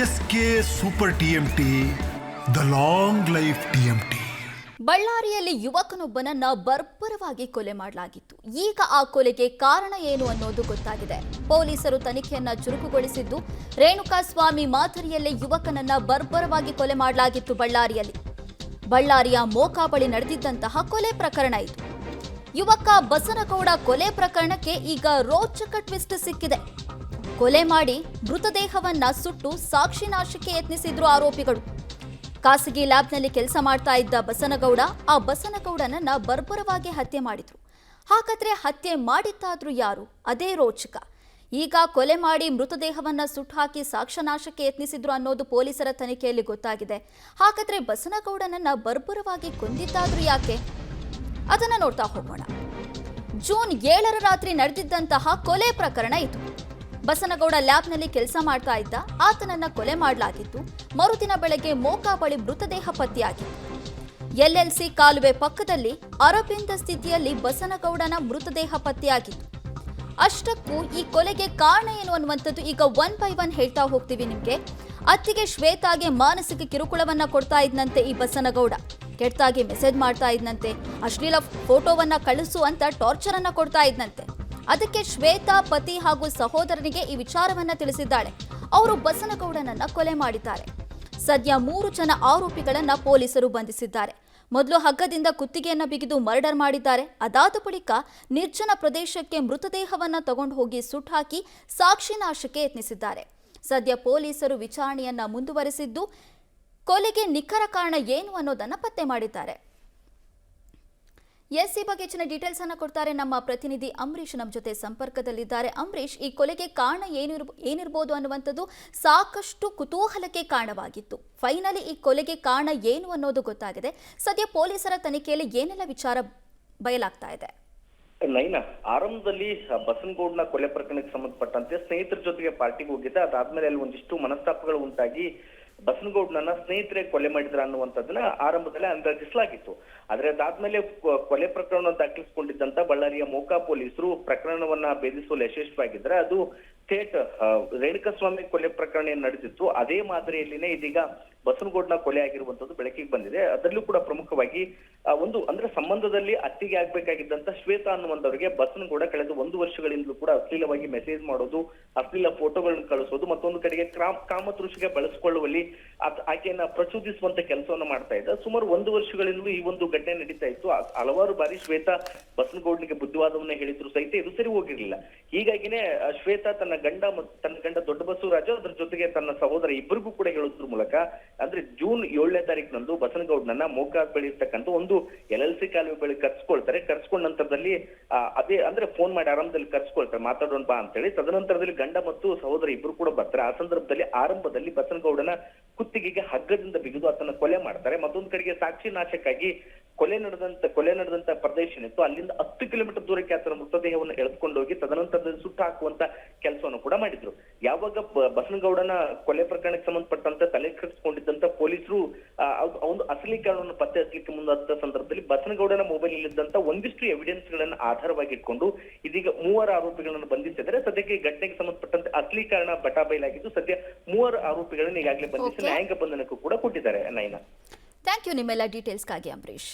S K super TMT, the long life TMT. ಬಳ್ಳಾರಿಯಲ್ಲಿ ಯುವಕನೊಬ್ಬನನ್ನ ಬರ್ಬರವಾಗಿ ಕೊಲೆ ಮಾಡಲಾಗಿತ್ತು. ಈಗ ಆ ಕೊಲೆಗೆ ಕಾರಣ ಏನು ಅನ್ನೋದು ಗೊತ್ತಾಗಿದೆ. ಪೊಲೀಸರು ತನಿಖೆಯನ್ನ ಚುರುಕುಗೊಳಿಸಿದ್ದು, ರೇಣುಕಾಸ್ವಾಮಿ ಮಾದರಿಯಲ್ಲೇ ಯುವಕನನ್ನ ಬರ್ಬರವಾಗಿ ಕೊಲೆ ಮಾಡಲಾಗಿತ್ತು. ಬಳ್ಳಾರಿಯ ಮೋಕಾ ಬಳಿ ನಡೆದಿದ್ದಂತಹ ಕೊಲೆ ಪ್ರಕರಣ ಇದು. ಯುವಕ ಬಸನಗೌಡ ಕೊಲೆ ಪ್ರಕರಣಕ್ಕೆ ಈಗ ರೋಚಕ ಟ್ವಿಸ್ಟ್ ಸಿಕ್ಕಿದೆ. ಕೊಲೆ ಮಾಡಿ ಮೃತದೇಹವನ್ನ ಸುಟ್ಟು ಸಾಕ್ಷಿ ನಾಶಕ್ಕೆ ಯತ್ನಿಸಿದ್ರು ಆರೋಪಿಗಳು. ಖಾಸಗಿ ಲ್ಯಾಬ್ನಲ್ಲಿ ಕೆಲಸ ಮಾಡ್ತಾ ಇದ್ದ ಬಸನಗೌಡ, ಆ ಬಸನಗೌಡನನ್ನ ಬರ್ಬರವಾಗಿ ಹತ್ಯೆ ಮಾಡಿದ್ರು. ಹಾಗಾದ್ರೆ ಹತ್ಯೆ ಮಾಡಿದ್ದಾದ್ರೂ ಯಾರು? ಅದೇ ರೋಚಕ. ಈಗ ಕೊಲೆ ಮಾಡಿ ಮೃತದೇಹವನ್ನ ಸುಟ್ಟು ಹಾಕಿ ಸಾಕ್ಷ್ಯನಾಶಕ್ಕೆ ಯತ್ನಿಸಿದ್ರು ಅನ್ನೋದು ಪೊಲೀಸರ ತನಿಖೆಯಲ್ಲಿ ಗೊತ್ತಾಗಿದೆ. ಹಾಗಾದ್ರೆ ಬಸನಗೌಡನನ್ನ ಬರ್ಬರವಾಗಿ ಕೊಂದಿದ್ದಾದ್ರೂ ಯಾಕೆ? ಅದನ್ನ ನೋಡ್ತಾ ಹೋಗೋಣ. ಜೂನ್ 7ರ ರಾತ್ರಿ ನಡೆದಿದ್ದಂತಹ ಕೊಲೆ ಪ್ರಕರಣ ಇದು. ಬಸನಗೌಡ ಲ್ಯಾಬ್ನಲ್ಲಿ ಕೆಲಸ ಮಾಡ್ತಾ ಇದ್ದ, ಆತನನ್ನ ಕೊಲೆ ಮಾಡಲಾಗಿತ್ತು. ಮರುದಿನ ಬೆಳಗ್ಗೆ ಮೋಕಾ ಬಳಿ ಮೃತದೇಹ ಪತ್ತೆಯಾಗಿತ್ತು. ಎಲ್ಎಲ್ಸಿ ಕಾಲುವೆ ಪಕ್ಕದಲ್ಲಿ ಅರಬಿಂದ ಸ್ಥಿತಿಯಲ್ಲಿ ಬಸನಗೌಡನ ಮೃತದೇಹ ಪತ್ತೆಯಾಗಿತ್ತು. ಅಷ್ಟಕ್ಕೂ ಈ ಕೊಲೆಗೆ ಕಾರಣ ಏನು ಅನ್ನುವಂಥದ್ದು ಈಗ ಒನ್ ಬೈ ಒನ್ ಹೇಳ್ತಾ ಹೋಗ್ತೀವಿ ನಿಮ್ಗೆ. ಅತ್ತಿಗೆ ಶ್ವೇತಾಗೆ ಮಾನಸಿಕ ಕಿರುಕುಳವನ್ನ ಕೊಡ್ತಾ ಇದ್ನಂತೆ ಈ ಬಸನಗೌಡ. ಕೆಟ್ಟಾಗಿ ಮೆಸೇಜ್ ಮಾಡ್ತಾ ಇದ್ನಂತೆ. ಅಶ್ಲೀಲ ಫೋಟೋವನ್ನ ಕಳಿಸು ಅಂತ ಟಾರ್ಚರ್ ಅನ್ನ ಕೊಡ್ತಾ ಇದ್ನಂತೆ. ಅದಕ್ಕೆ ಶ್ವೇತಾ ಪತಿ ಹಾಗೂ ಸಹೋದರನಿಗೆ ಈ ವಿಚಾರವನ್ನ ತಿಳಿಸಿದ್ದಾಳೆ. ಅವರು ಬಸನಗೌಡನನ್ನ ಕೊಲೆ ಮಾಡಿದ್ದಾರೆ. ಸದ್ಯ 3 ಜನ ಆರೋಪಿಗಳನ್ನ ಪೊಲೀಸರು ಬಂಧಿಸಿದ್ದಾರೆ. ಮೊದಲು ಹಗ್ಗದಿಂದ ಕುತ್ತಿಗೆಯನ್ನ ಬಿಗಿದು ಮರ್ಡರ್ ಮಾಡಿದ್ದಾರೆ. ಅದಾದ ಬಳಿಕ ನಿರ್ಜನ ಪ್ರದೇಶಕ್ಕೆ ಮೃತದೇಹವನ್ನ ತಗೊಂಡು ಹೋಗಿ ಸುಟ್ಟಾಕಿ ಸಾಕ್ಷಿ ನಾಶಕ್ಕೆ ಯತ್ನಿಸಿದ್ದಾರೆ. ಸದ್ಯ ಪೊಲೀಸರು ವಿಚಾರಣೆಯನ್ನ ಮುಂದುವರೆಸಿದ್ದು, ಕೊಲೆಗೆ ನಿಖರ ಕಾರಣ ಏನು ಅನ್ನೋದನ್ನ ಪತ್ತೆ ಮಾಡಿದ್ದಾರೆ. ಈ ಬಗ್ಗೆ ಹೆಚ್ಚಿನ ಡೀಟೇಲ್ಸ್ ಅನ್ನ ಕೊಡ್ತಾರೆ ನಮ್ಮ ಪ್ರತಿನಿಧಿ ಅಂಬರೀಶ್. ನಮ್ಮ ಜೊತೆ ಸಂಪರ್ಕದಲ್ಲಿದ್ದಾರೆ. ಅಂಬರೀಶ್, ಈ ಕೊಲೆಗೆ ಕಾರಣ ಏನಿರಬಹುದು ಅನ್ನುವಂಥದ್ದು ಸಾಕಷ್ಟು ಕುತೂಹಲಕ್ಕೆ ಕಾರಣವಾಗಿತ್ತು. ಫೈನಲಿ ಈ ಕೊಲೆಗೆ ಕಾರಣ ಏನು ಅನ್ನೋದು ಗೊತ್ತಾಗಿದೆ. ಸದ್ಯ ಪೊಲೀಸರ ತನಿಖೆಯಲ್ಲಿ ಏನೆಲ್ಲ ವಿಚಾರ ಬಯಲಾಗ್ತಾ ಇದೆ? ನೈನಾ, ಆರಂಭದಲ್ಲಿ ಬಸನಗೌಡನ ಕೊಲೆ ಪ್ರಕರಣಕ್ಕೆ ಸಂಬಂಧಪಟ್ಟಂತೆ ಸ್ನೇಹಿತರ ಜೊತೆಗೆ ಪಾರ್ಟಿಗೆ ಹೋಗಿದ್ದ. ಅದಾದ್ಮೇಲೆ ಅಲ್ಲಿ ಒಂದಿಷ್ಟು ಮನಸ್ತಾಪಗಳು ಉಂಟಾಗಿ ಬಸನಗೌಡನನ್ನ ಸ್ನೇಹಿತರೆ ಕೊಲೆ ಮಾಡಿದ್ರ ಅನ್ನುವಂಥದ್ದನ್ನ ಆರಂಭದಲ್ಲಿ ಅಂದಾಜಿಸಲಾಗಿತ್ತು. ಆದ್ರೆ ಅದಾದ್ಮೇಲೆ ಕೊಲೆ ಪ್ರಕರಣ ದಾಖಲಿಸಿಕೊಂಡಿದ್ದಂತ ಬಳ್ಳಾರಿಯ ಮೋಕಾ ಪೊಲೀಸರು ಪ್ರಕರಣವನ್ನ ಭೇದಿಸುವಲ್ಲಿ ಯಶಸ್ವಿಯಾಗಿದ್ರೆ, ಅದು ಥೇಟ್ ರೇಣುಕಾಸ್ವಾಮಿ ಕೊಲೆ ಪ್ರಕರಣ ಏನ್ ನಡೆದಿತ್ತು ಅದೇ ಮಾದರಿಯಲ್ಲಿನೇ ಇದೀಗ ಬಸನಗೌಡನ ಕೊಲೆ ಆಗಿರುವಂತದ್ದು ಬೆಳಕಿಗೆ ಬಂದಿದೆ. ಅದರಲ್ಲೂ ಕೂಡ ಪ್ರಮುಖವಾಗಿ ಒಂದು ಅಂದ್ರೆ ಸಂಬಂಧದಲ್ಲಿ ಅತ್ತಿಗೆ ಆಗ್ಬೇಕಾಗಿದ್ದಂತ ಶ್ವೇತಾ ಅನ್ನುವಂಥವ್ರಿಗೆ ಬಸನಗೌಡ ಕಳೆದ 1 ವರ್ಷಗಳಿಂದಲೂ ಕೂಡ ಅಶ್ಲೀಲವಾಗಿ ಮೆಸೇಜ್ ಮಾಡೋದು, ಅಶ್ಲೀಲ ಫೋಟೋಗಳನ್ನ ಕಳಿಸೋದು, ಮತ್ತೊಂದು ಕಡೆಗೆ ಕಾಮತೃಷಿಗೆ ಬಳಸಿಕೊಳ್ಳುವಲ್ಲಿ ಆಕೆಯನ್ನ ಪ್ರಚೋದಿಸುವಂತ ಕೆಲಸವನ್ನ ಮಾಡ್ತಾ ಇದ್ದ. ಸುಮಾರು 1 ವರ್ಷಗಳಿಂದಲೂ ಈ ಒಂದು ಘಟನೆ ನಡೀತಾ ಇತ್ತು. ಹಲವಾರು ಬಾರಿ ಶ್ವೇತಾ ಬಸನಗೌಡನಿಗೆ ಬುದ್ಧಿವಾದವನ್ನ ಹೇಳಿದ್ರು ಸಹಿತ ಇದು ಸರಿ ಹೋಗಿರ್ಲಿಲ್ಲ. ಹೀಗಾಗಿನೇ ಶ್ವೇತಾ ತನ್ನ ಗಂಡ ದೊಡ್ಡ ಬಸವರಾಜ, ಅದ್ರ ಜೊತೆಗೆ ತನ್ನ ಸಹೋದರ ಇಬ್ಬರಿಗೂ ಕೂಡ ಹೇಳೋದ್ರ ಮೂಲಕ ಅಂದ್ರೆ ಜೂನ್ 7ನೇ ತಾರೀಕಿನಂದು ಬಸನಗೌಡನನ್ನ ಮೋಕಾ ಬಳಿ ಇರ್ತಕ್ಕಂಥ ಒಂದು LLC ಕಾಲುವೆ ಬಳಿ ಕರ್ಸ್ಕೊಳ್ತಾರೆ. ಕರ್ಸ್ಕೊಂಡ ನಂತರದಲ್ಲಿ ಅದೇ ಅಂದ್ರೆ ಫೋನ್ ಮಾಡಿ ಆರಂಭದಲ್ಲಿ ಕರ್ಸ್ಕೊಳ್ತಾರೆ, ಮಾತಾಡೋಣ ಬಾ ಅಂತ ಹೇಳಿ. ತದನಂತರದಲ್ಲಿ ಗಂಡ ಮತ್ತು ಸಹೋದರ ಇಬ್ರು ಕೂಡ ಬರ್ತಾರೆ. ಆ ಸಂದರ್ಭದಲ್ಲಿ ಆರಂಭದಲ್ಲಿ ಬಸನಗೌಡನ ಕುತ್ತಿಗೆಗೆ ಹಗ್ಗದಿಂದ ಬಿಗಿದು ಆತನ ಕೊಲೆ ಮಾಡ್ತಾರೆ. ಮತ್ತೊಂದು ಕಡೆಗೆ ಸಾಕ್ಷಿ ನಾಶಕ್ಕಾಗಿ ಕೊಲೆ ನಡೆದಂತ ಪ್ರದೇಶ ಏನಿತ್ತು ಅಲ್ಲಿಂದ 10 ಕಿಲೋಮೀಟರ್ ದೂರಕ್ಕೆ ಆತನ ಮೃತದೇಹವನ್ನು ಎಳೆದುಕೊಂಡು ಹೋಗಿ ತದನಂತರದಲ್ಲಿ ಸುಟ್ಟು ಹಾಕುವಂತ ಕೆಲಸವನ್ನು ಕೂಡ ಮಾಡಿದ್ರು. ಯಾವಾಗ ಬಸನಗೌಡನ ಕೊಲೆ ಪ್ರಕರಣಕ್ಕೆ ಸಂಬಂಧಪಟ್ಟಂತೆ ತಲೆ ಕೆಡಿಸಿಕೊಂಡಿದ್ದಂತ ಪೊಲೀಸರು ಒಂದು ಅಸಲೀಕರಣವನ್ನು ಪತ್ತೆ ಹಚ್ಚಲಿಕ್ಕೆ ಮುಂದಾದ ಸಂದರ್ಭದಲ್ಲಿ ಬಸನಗೌಡನ ಮೊಬೈಲ್ ಇಲ್ಲಿದ್ದಂತ ಒಂದಿಷ್ಟು ಎವಿಡೆನ್ಸ್ ಗಳನ್ನ ಆಧಾರವಾಗಿ ಇಟ್ಕೊಂಡು ಇದೀಗ 3 ಆರೋಪಿಗಳನ್ನು ಬಂಧಿಸಿದ್ದಾರೆ. ಸದ್ಯಕ್ಕೆ ಈ ಘಟನೆಗೆ ಸಂಬಂಧಪಟ್ಟಂತೆ ಅಸಲೀಕರಣ ಬಟಾಬೈಲಾಗಿದ್ದು ಸದ್ಯ 3 ಆರೋಪಿಗಳನ್ನು ಈಗಾಗಲೇ ಬಂಧಿಸಿ ನ್ಯಾಯಾಂಗ ಬಂಧನಕ್ಕೂ ಕೂಡ ಕೊಟ್ಟಿದ್ದಾರೆ. ನೈನಾ, ಥ್ಯಾಂಕ್ ಯು ನಿಮ್ಮೆಲ್ಲ ಡೀಟೇಲ್ಸ್ಗಾಗಿ ಅಂಬರೀಶ್.